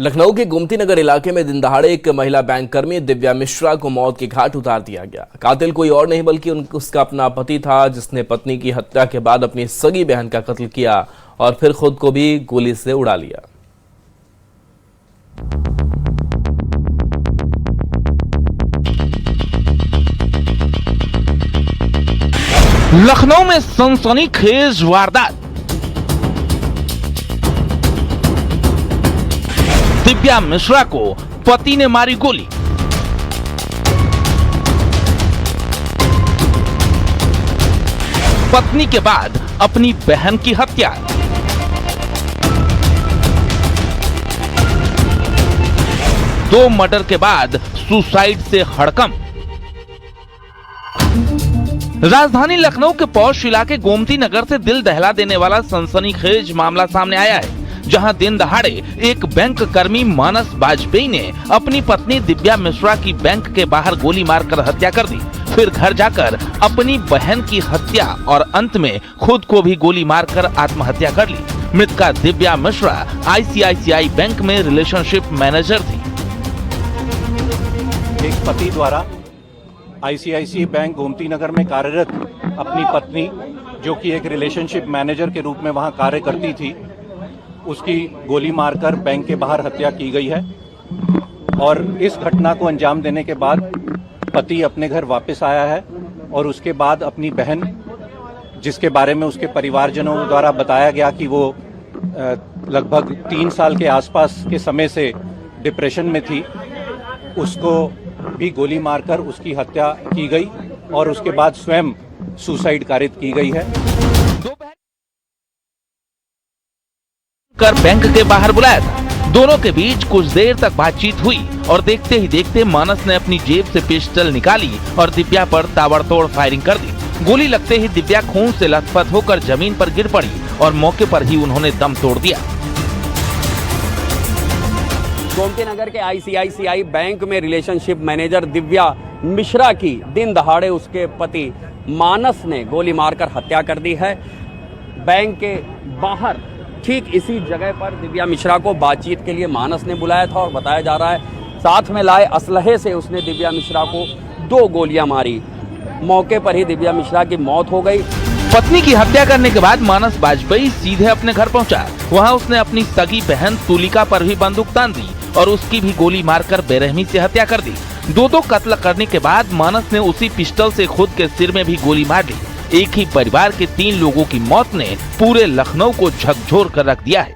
लखनऊ के गोमती नगर इलाके में दिन दहाड़े एक महिला बैंक कर्मी दिव्या मिश्रा को मौत के घाट उतार दिया गया। कातिल कोई और नहीं बल्कि उसका अपना पति था, जिसने पत्नी की हत्या के बाद अपनी सगी बहन का कत्ल किया और फिर खुद को भी गोली से उड़ा लिया। लखनऊ में सनसनीखेज वारदात। दिव्या मिश्रा को पति ने मारी गोली। पत्नी के बाद अपनी बहन की हत्या। दो मर्डर के बाद सुसाइड से हड़कंप। राजधानी लखनऊ के पौष इलाके गोमती नगर से दिल दहला देने वाला सनसनीखेज मामला सामने आया है, जहां दिन दहाड़े एक बैंक कर्मी मानस वाजपेयी ने अपनी पत्नी दिव्या मिश्रा की बैंक के बाहर गोली मारकर हत्या कर दी, फिर घर जाकर अपनी बहन की हत्या और अंत में खुद को भी गोली मारकर आत्महत्या कर ली। मृतका दिव्या मिश्रा आईसीआईसीआई बैंक में रिलेशनशिप मैनेजर थी। एक पति द्वारा आईसीआईसीआई बैंक गोमती नगर में कार्यरत अपनी पत्नी, जो कि एक रिलेशनशिप मैनेजर के रूप में वहां कार्य करती थी, उसकी गोली मारकर बैंक के बाहर हत्या की गई है। और इस घटना को अंजाम देने के बाद पति अपने घर वापस आया है और उसके बाद अपनी बहन, जिसके बारे में उसके परिवारजनों द्वारा बताया गया कि वो लगभग 3 साल के आसपास के समय से डिप्रेशन में थी, उसको भी गोली मारकर उसकी हत्या की गई और उसके बाद स्वयं सुसाइड कारित की गई है। कर बैंक के बाहर बुलाया था। दोनों के बीच कुछ देर तक बातचीत हुई और देखते ही देखते मानस ने अपनी जेब से पिस्टल निकाली और दिव्या पर ताबड़तोड़ फायरिंग कर दी। गोली लगते ही दिव्या खून से लथपथ होकर जमीन पर गिर पड़ी और मौके पर ही उन्होंने दम तोड़ दिया। गोमती नगर के आईसीआईसीआई बैंक में रिलेशनशिप मैनेजर दिव्या मिश्रा की दिन दहाड़े उसके पति मानस ने गोली मारकर हत्या कर दी है। बैंक के बाहर ठीक इसी जगह पर दिव्या मिश्रा को बातचीत के लिए मानस ने बुलाया था और बताया जा रहा है साथ में लाए असलहे से उसने दिव्या मिश्रा को 2 गोलियां मारी। मौके पर ही दिव्या मिश्रा की मौत हो गई। पत्नी की हत्या करने के बाद मानस वाजपेयी सीधे अपने घर पहुंचा। वहां उसने अपनी सगी बहन तुलिका पर भी बंदूक तान दी और उसकी भी गोली मारकर बेरहमी से हत्या कर दी। 2 कत्ल करने के बाद मानस ने उसी पिस्टल से खुद के सिर में भी गोली मार ली। एक ही परिवार के 3 लोगों की मौत ने पूरे लखनऊ को झकझोर कर रख दिया है।